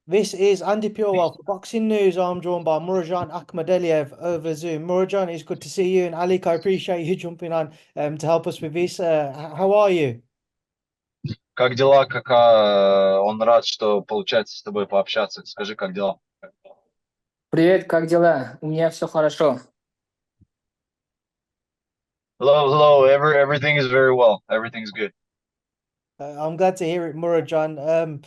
This is Andy Purewal for Boxing News. I'm joined by Murodjon Akhmadaliev over Zoom. Murodjon, it's good to see you. And Alik, I appreciate you jumping on to help us with this. How are you? Как дела, Он рад, что получается с тобой пообщаться. Скажи, как дела? Привет, как дела? У меня все хорошо. Hello, hello. Everything is very well. Everything's good. I'm glad to hear it, Murodjon. Uh,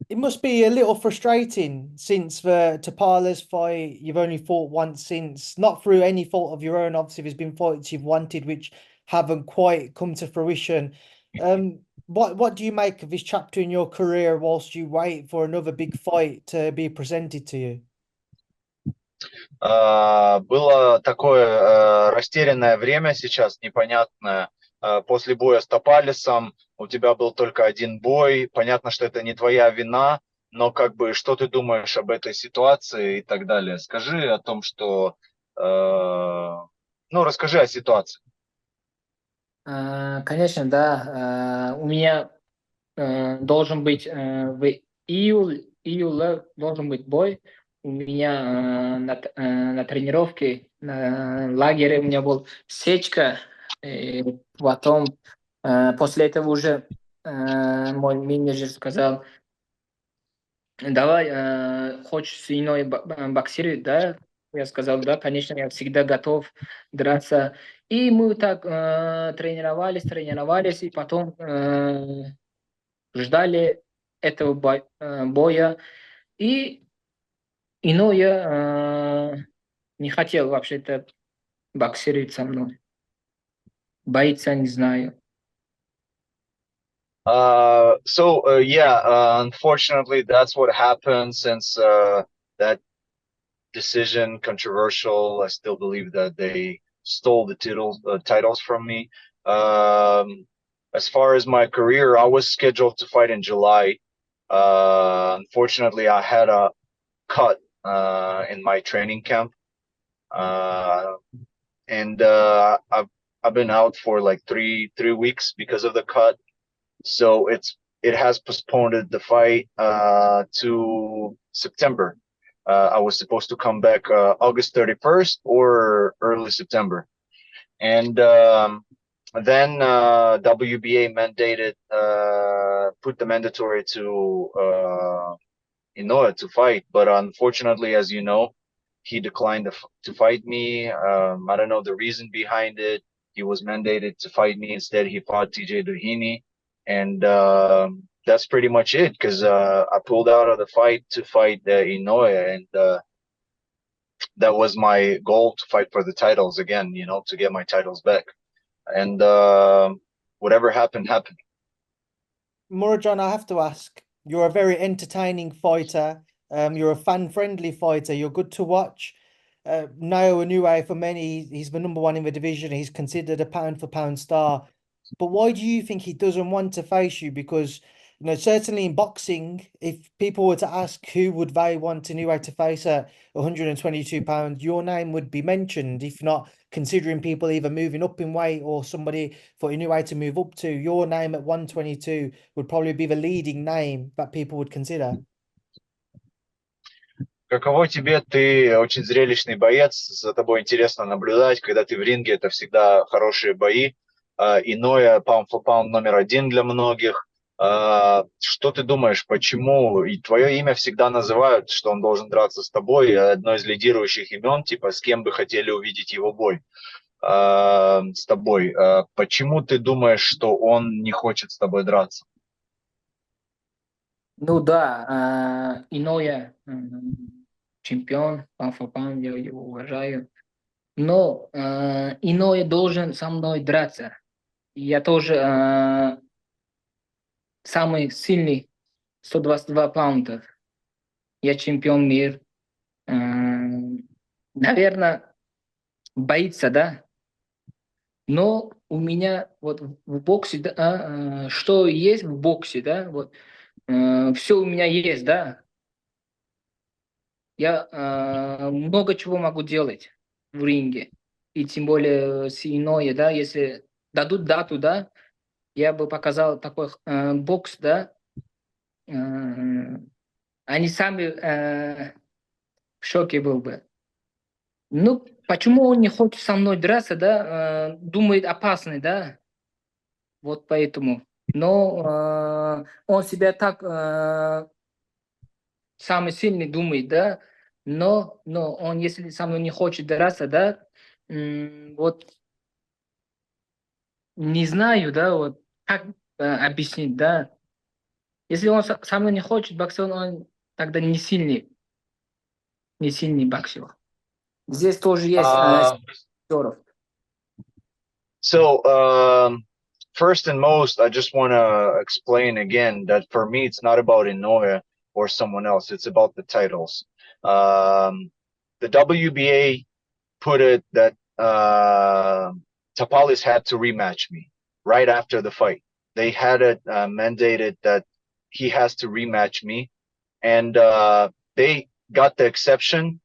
it must be a little frustrating since the Tapala's fight, you've only fought once since, not through any fault of your own. Obviously, there's been fights you've wanted which haven't quite come to fruition. What do you make of this chapter in your career whilst you wait for another big fight to be presented to you? Было такое растерянное время сейчас, непонятное. После боя с Топалисом у тебя был только один бой. Понятно, что это не твоя вина, но как бы что ты думаешь об этой ситуации и так далее? Скажи о том, что... Ну, расскажи о ситуации. Конечно, да. У меня должен быть в июле должен быть бой. У меня на тренировке, на лагере у меня был сечка. И потом, после этого уже мой менеджер сказал, давай, хочешь с Иной боксировать, да? Я сказал, да, конечно, я всегда готов драться. И мы так тренировались, и потом ждали этого боя. И Иное не хотел вообще-то боксировать со мной. Боится, не знаю. Unfortunately, that's what happened since that decision controversial. I still believe that they stole the titles from me. As far as my career, I was scheduled to fight in July. Unfortunately, I had a cut in my training camp, and I've been out for like three weeks because of the cut. So it has postponed the fight to September. I was supposed to come back August 31st or early September. And then WBA mandated, put the mandatory to Inoue to fight. But unfortunately, as you know, he declined to fight me. I don't know the reason behind it. He was mandated to fight me. Instead, he fought TJ Doheny. And that's pretty much it, because I pulled out of the fight to fight Inoue, and that was my goal, to fight for the titles again, to get my titles back. And whatever happened, happened. Murodjon, I have to ask, you're a very entertaining fighter. You're a fan-friendly fighter. You're good to watch. Naoya Inoue, for many, he's the number one in the division. He's considered a pound-for-pound star. But why do you think he doesn't want to face you? Because, certainly in boxing, if people were to ask who would they want Inoue to face at 122 pounds, your name would be mentioned, if not considering people either moving up in weight or somebody for Inoue to move up to. Your name at 122 would probably be the leading name that people would consider. Каково тебе? Ты очень зрелищный боец, за тобой интересно наблюдать. Когда ты в ринге, это всегда хорошие бои. Иное pound for pound номер один для многих. Что ты думаешь, почему? И твое имя всегда называют, что он должен драться с тобой, одно из лидирующих имен, типа с кем бы хотели увидеть его бой с тобой. Почему ты думаешь, что он не хочет с тобой драться? Ну да, Иное чемпион, pound for pound, я его уважаю. Но Иное должен со мной драться. Я тоже самый сильный, 122 паунда. Я чемпион мира. Наверное, боится, да? Но у меня вот в боксе, да, что есть в боксе, да, вот, все у меня есть, да. Я много чего могу делать в ринге. И тем более с Иное, да, если дадут дату, да, я бы показал такой бокс, да, Они сами в шоке был бы. Ну, почему он не хочет со мной драться, да? Думает опасный, да? Вот поэтому. Но он себя так самый сильный думает, да? Но он, если со мной не хочет драться, да? Вот не знаю, да, вот как объяснить, да? Если он со мной не хочет боксер, он тогда не сильный боксер. Здесь тоже есть актеров. So, first and most, I just want to explain again that for me, it's not about Inoue or someone else. It's about the titles. The WBA put it that Tapalis had to rematch me right after the fight. They had it mandated that he has to rematch me, and they got the exception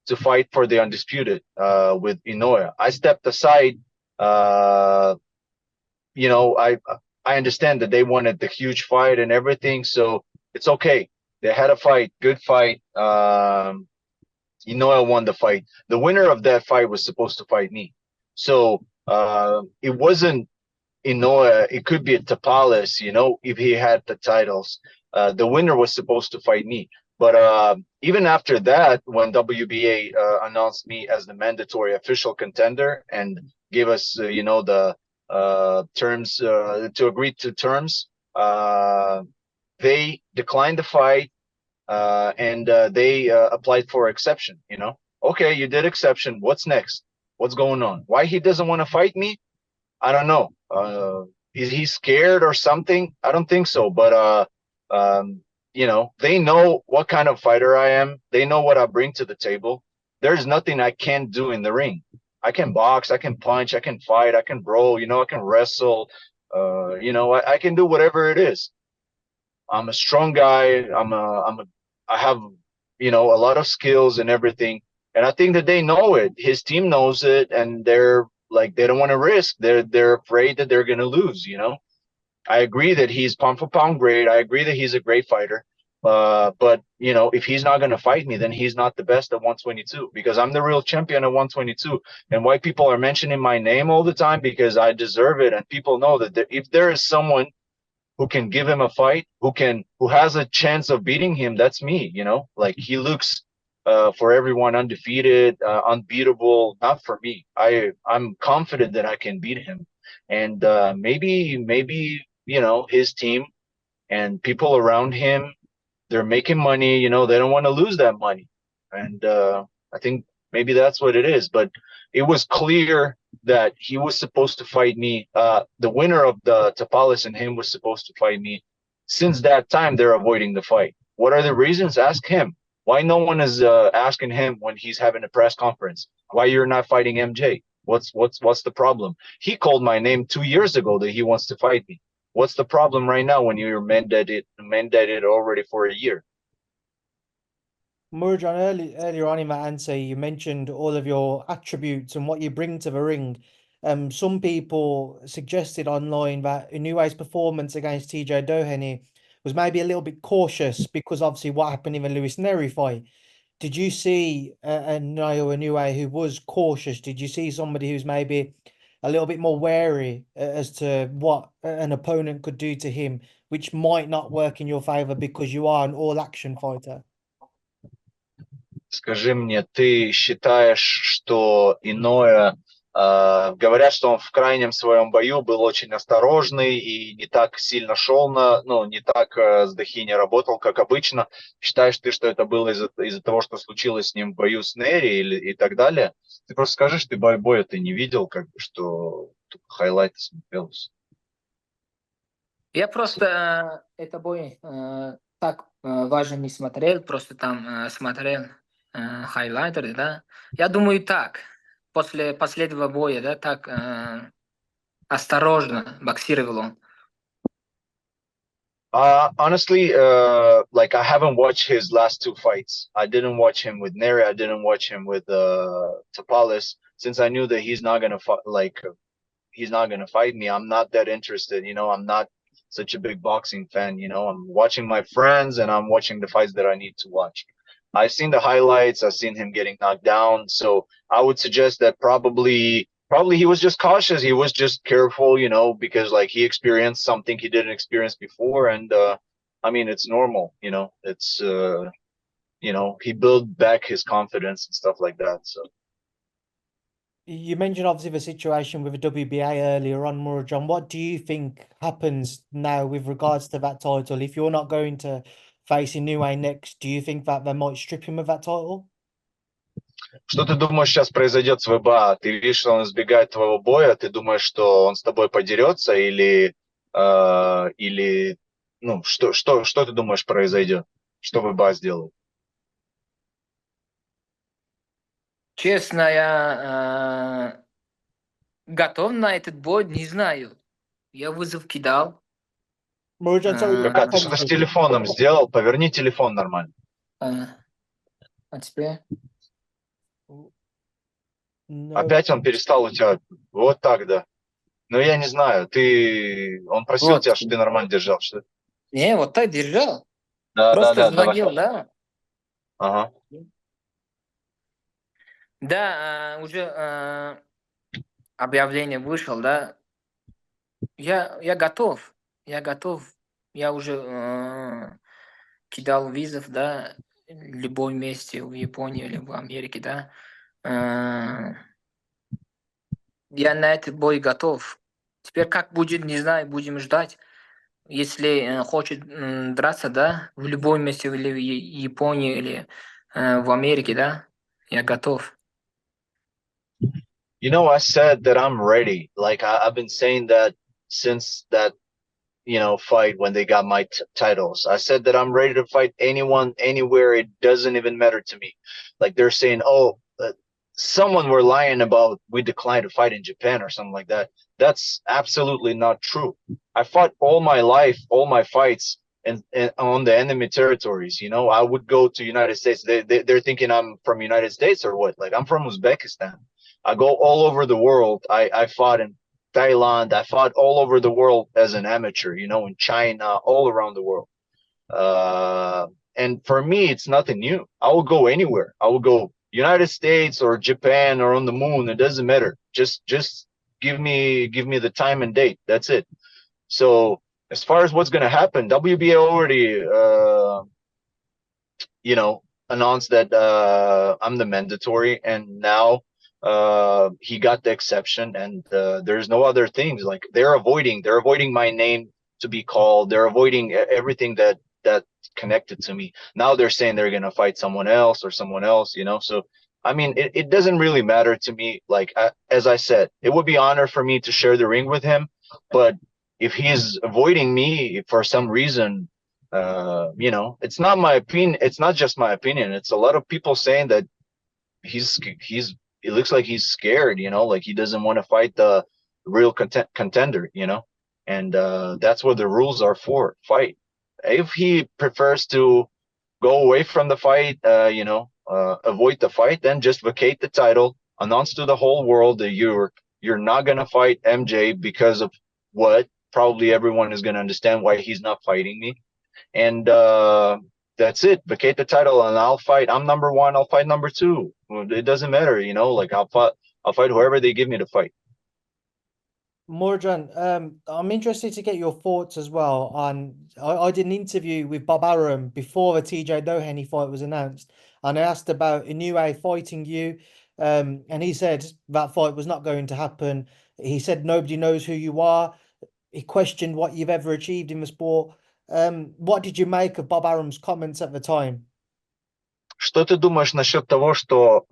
to fight for the undisputed with Inoue. I stepped aside. You know, I understand that they wanted the huge fight and everything, so it's okay. They had a fight, good fight. Inoue won the fight. The winner of that fight was supposed to fight me. So it wasn't Inoue. It could be a Tapalis, you know, if he had the titles. The winner was supposed to fight me. But even after that, when WBA announced me as the mandatory official contender and gave us, you know, the terms to agree to terms, they declined the fight. And they applied for exception. You know, okay, you did exception. What's next? What's going on? Why he doesn't want to fight me? I don't know. Is he scared or something? I don't think so. But you know, they know what kind of fighter I am. They know what I bring to the table. There's nothing I can't do in the ring. I can box, I can punch, I can fight, I can brawl. You know, I can wrestle. You know, I can do whatever it is. I'm a strong guy. I have, you know, a lot of skills and everything. And I think that they know it. His team knows it, and they're like, they don't want to risk. They're afraid that they're going to lose. You know, I agree that he's pound for pound great. I agree that he's a great fighter. But you know, if he's not going to fight me, then he's not the best at 122, because I'm the real champion at 122. And why people are mentioning my name all the time, because I deserve it, and people know that if there is someone who can give him a fight, who has a chance of beating him, that's me. You know, like he looks for everyone undefeated, unbeatable. Not for me. I'm confident that I can beat him, and maybe you know, his team and people around him, they're making money. You know, they don't want to lose that money, and I think maybe that's what it is. But it was clear that he was supposed to fight me. The winner of the Tapalis and him was supposed to fight me. Since that time, they're avoiding the fight. What are the reasons? Ask him. Why no one is asking him when he's having a press conference? Why you're not fighting MJ? What's the problem? He called my name 2 years ago that he wants to fight me. What's the problem right now when you're mandated already for a year? Murodjon, earlier on in that answer, you mentioned all of your attributes and what you bring to the ring. Some people suggested online that Inoue's performance against TJ Doheny was maybe a little bit cautious because obviously what happened in the Lewis Neri fight. Did you see a Naoya Inoue who was cautious? Did you see somebody who's maybe a little bit more wary as to what an opponent could do to him, which might not work in your favor because you are an all-action fighter? Скажи мне, ты считаешь, что Иноя, говорят, что он в крайнем своем бою был очень осторожный и не так сильно шел ну, не так с Дохини работал, как обычно. Считаешь ты, что это было из-за того, что случилось с ним в бою с Нери и так далее? Ты просто скажи, что ты боя ты не видел, как бы, что хайлайты смотрелось. Я просто это бой так важно не смотрел, просто там смотрел хайлайтеры, да. Я думаю так, после последнего боя, да, так осторожно боксировал он. Honestly, like I haven't watched his last two fights. I didn't watch him with Neri. I didn't watch him with Tapalis, since I knew that he's not gonna fight. Like he's not gonna fight me. I'm not that interested. You know, I'm not such a big boxing fan. I'm watching my friends and I'm watching the fights that I need to watch. I've seen the highlights. I've seen him getting knocked down. So I would suggest that probably he was just cautious. He was just careful, because like he experienced something he didn't experience before. And I mean, it's normal, it's he built back his confidence and stuff like that. So You mentioned obviously the situation with the WBA earlier on, Murodjon. What do you think happens now with regards to that title? If you're not going to face Inoue next, do you think that they might strip him of that title? что ты думаешь сейчас произойдет с ВБА? Ты видишь, что он избегает твоего боя? Ты думаешь, что он с тобой подерется или ну, что ты думаешь произойдет? Что ВБА сделает? Честно, я готов на этот бой, не знаю. Я вызов кидал. Murodjon, sorry, your Прокат, ты backhand's что-то с breaking. телефоном сделал? Поверни телефон нормально. А теперь? No. Опять он перестал у тебя вот так, да. Но я не знаю, он просил Вот. тебя, чтобы ты нормально держал, что? Не, вот так держал. Да, Просто давай. звонил, да. Ага. Да, уже объявление вышел, да. Я готов. Я уже кидал визов, да, в любом месте, в Японии или в Америке, да. Я на этот бой готов. Теперь как будет, не знаю, будем ждать. Если хочет драться, да, в любом месте, или в Японии, или в Америке, да, я готов. I said that I'm ready. Like I've been saying that since that fight when they got my titles. I said that I'm ready to fight anyone, anywhere. It doesn't even matter to me. Like they're saying, oh, someone were lying about we declined to fight in Japan or something like that. That's absolutely not true. I fought all my life, all my fights, and on the enemy territories. I would go to United States. They're thinking I'm from United States or what? Like I'm from Uzbekistan. I go all over the world. I fought in Thailand. I fought all over the world as an amateur, in China, all around the world. And for me, it's nothing new. I will go anywhere. I will go United States or Japan or on the moon. It doesn't matter. Just give me the time and date. That's it. So as far as what's going to happen, WBA already, announced that I'm the mandatory, and now he got the exception, and there's no other things. Like they're avoiding my name to be called. They're avoiding everything that connected to me. Now they're saying they're gonna fight someone else. So I mean, it doesn't really matter to me. Like as I said, it would be honor for me to share the ring with him, but if he's avoiding me for some reason, it's not my opinion. It's not just my opinion. It's a lot of people saying that it looks like he's scared, like he doesn't want to fight the real contender, and that's what the rules are for. Fight. If he prefers to go away from the fight, avoid the fight, then just vacate the title, announce to the whole world that you're not gonna fight MJ because of what. Probably everyone is gonna understand why he's not fighting me, and that's it. Vacate the title, and I'll fight. I'm number one. I'll fight number two. It doesn't matter, like I'll fight whoever they give me to fight. Murodjon, I'm interested to get your thoughts as well on. I did an interview with Bob Arum before the TJ Doheny fight was announced, and I asked about Inoue fighting you, and he said that fight was not going to happen. He said nobody knows who you are. He questioned what you've ever achieved in the sport. What did you make of Bob Arum's comments at the time? Что ты думаешь насчет того, что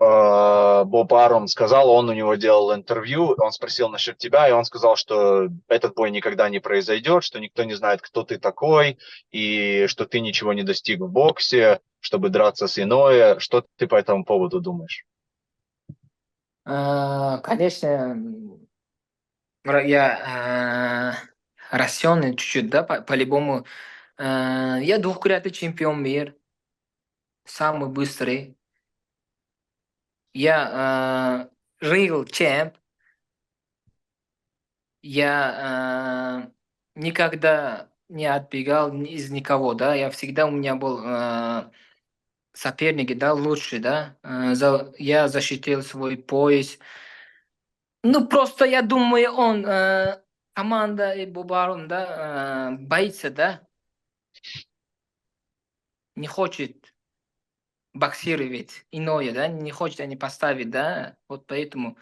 Боб Арум сказал? Он у него делал интервью, он спросил насчет тебя, и он сказал, что этот бой никогда не произойдет, что никто не знает, кто ты такой, и что ты ничего не достиг в боксе, чтобы драться с Иноue. Что ты по этому поводу думаешь? Конечно, я рассеянный чуть-чуть, да, по-любому. Я двукратный чемпион мира, самый быстрый. Я real champ. Я никогда не отбегал из никого, да, я всегда у меня был соперники, да, лучший, да, я защитил свой пояс. Ну, просто я думаю, команда и Bob Arum, да, боится, да, не хочет боксировать Inoue, да, не хочет они поставить, да, вот поэтому.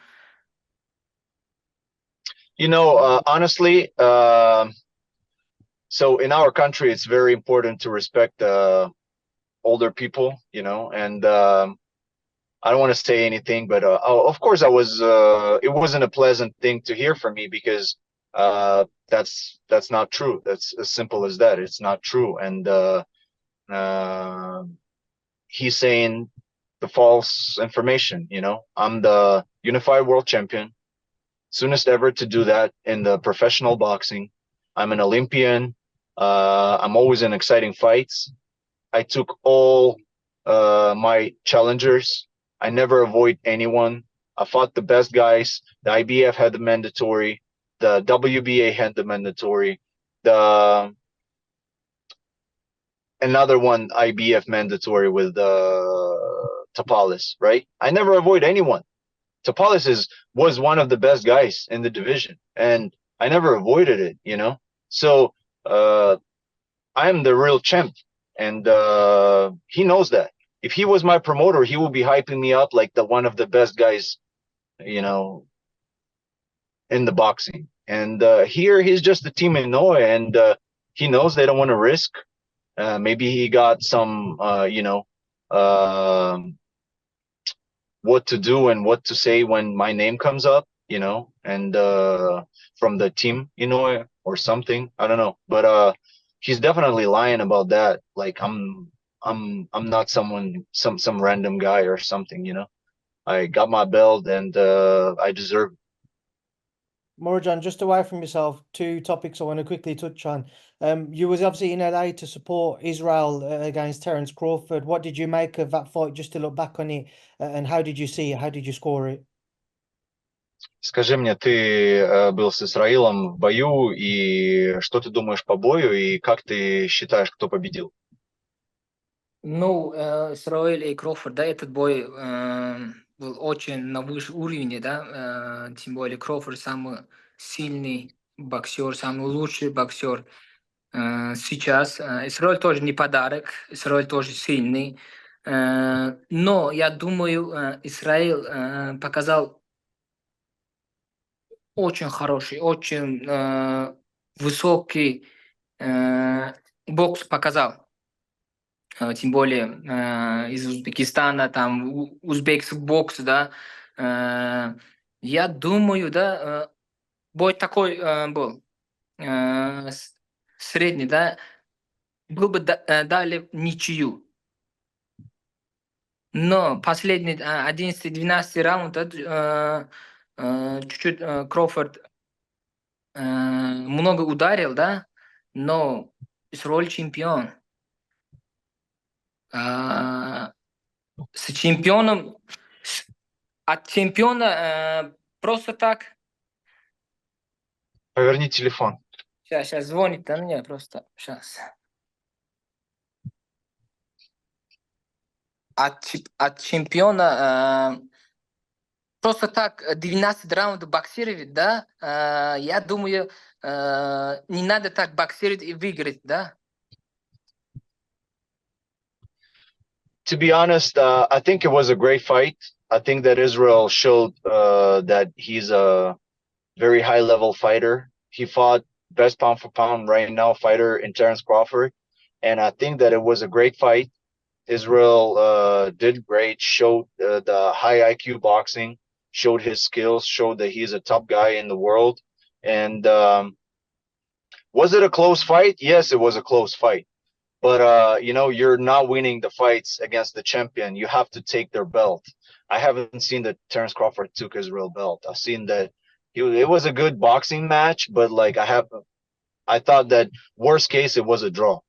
Honestly, so in our country, it's very important to respect older people, and I don't want to say anything, but of course, it wasn't a pleasant thing to hear from me because that's not true. That's as simple as that. It's not true, and he's saying the false information. I'm the unified world champion, soonest ever to do that in the professional boxing. I'm an Olympian. I'm always in exciting fights. I took all my challengers. I never avoid anyone. I fought the best guys. The IBF had the mandatory. The WBA had the mandatory. Another one IBF mandatory with Tapalis, right? I never avoid anyone. Tapalis was one of the best guys in the division, and I never avoided it. So I am the real champ, and he knows that. If he was my promoter, he would be hyping me up like one of the best guys, in the boxing. And here he's just a team in Inoue, and he knows they don't want to risk. Maybe he got some, what to do and what to say when my name comes up, and from the team, or something. I don't know, but he's definitely lying about that. Like I'm not some random guy or something. I got my belt and I deserve it. Murodjon, just away from yourself, two topics I want to quickly touch on. You was obviously in LA to support Israel against Terence Crawford. What did you make of that fight, just to look back on it, and how did you see it? How did you score it? Скажи мне, ты был с Израилом в бою, и что ты думаешь по бою, и как ты считаешь, кто победил? Ну, Израиль и Кроуфорд, да, этот бой был очень на высшем уровне, да, тем более Кроуфорд самый сильный боксер, самый лучший боксер сейчас. Израиль тоже не подарок, Израиль тоже сильный, но я думаю, Израиль показал очень хороший, очень высокий бокс показал. Тем более из Узбекистана, там узбекский бокс, да. Я думаю, да, бой такой был средний, да, был бы дали ничью. Но последний 11-12 раунд чуть-чуть Кроуфорд много ударил, да, но Израиль чемпион. С чемпионом, от чемпиона просто так. Поверни телефон. Сейчас звонит на меня просто. Сейчас. От чемпиона просто так 12 раундов боксировать, да? Я думаю, не надо так боксировать и выиграть, да? To be honest, I think it was a great fight. I think that Israel showed that he's a very high-level fighter. He fought best pound for pound right now fighter in Terence Crawford, and I think that it was a great fight. Israel did great, showed the high IQ boxing, showed his skills, showed that he's a top guy in the world. And was it a close fight? Yes, it was a close fight. But you're not winning the fights against the champion. You have to take their belt. I haven't seen that Terence Crawford took his real belt. I've seen that it was a good boxing match, but like I thought that worst case it was a draw.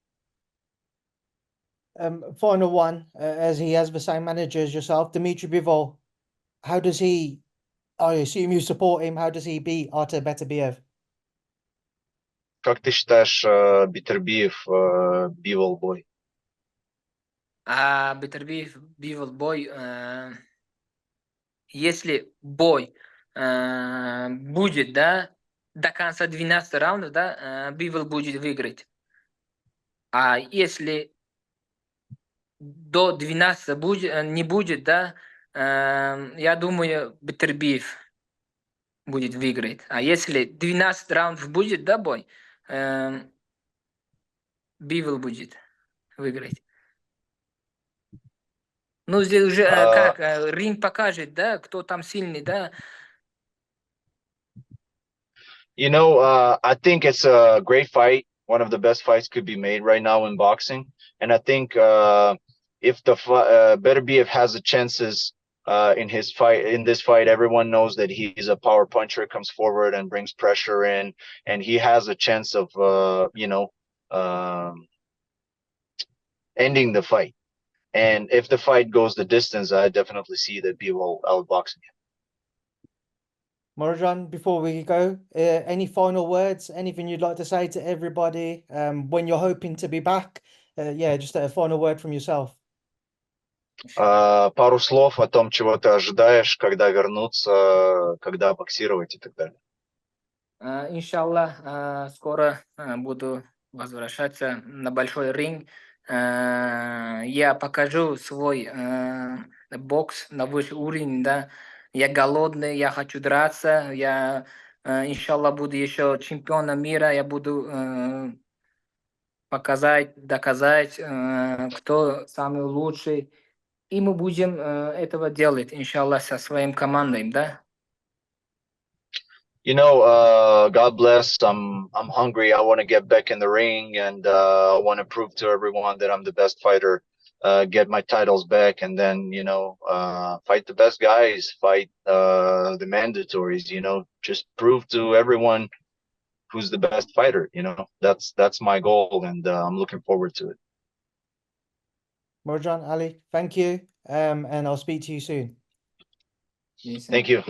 Final one, as he has the same manager as yourself, Dmitry Bivol. How does he? I assume you support him. How does he beat Artur Beterbiev? как ты считаешь, Beterbiev, Bivol бой? Beterbiev, Bivol бой. Если бой будет, да, до конца 12 раундов, да, Бивол будет выиграть. А если до 12 не будет, да, я думаю, Beterbiev будет выиграть. А если 12 раундов будет, да, бой, Бивол будет выиграть. Ну, здесь уже как, ринг покажет, да, кто там сильный, да. You know, I think it's a great fight. One of the best fights could be made right now in boxing. And I think if the Beterbiev has the chances in this fight, everyone knows that he's a power puncher, comes forward and brings pressure in, and he has a chance of ending the fight. And if the fight goes the distance, I definitely see that Bivol outboxing him. Murodjon, before we go, any final words, anything you'd like to say to everybody when you're hoping to be back? Yeah, just a final word from yourself. Пару слов о том, чего ты ожидаешь, когда вернуться, когда боксировать и так далее. Иншаллах, скоро буду возвращаться на большой ринг. Я покажу свой бокс на высший уровень, да. Я голодный, я хочу драться. Я, иншаллах, буду еще чемпионом мира. Я буду доказать, кто самый лучший. И мы будем этого делать, иншаллах, со своим командой, да. You know, God bless. I'm hungry. I want to get back in the ring, and I want to prove to everyone that I'm the best fighter. Get my titles back, and then fight the best guys, fight the mandatories. Just prove to everyone who's the best fighter. That's my goal, and I'm looking forward to it. Murodjon, Ali, thank you, and I'll speak to you soon. Yes, Thank you.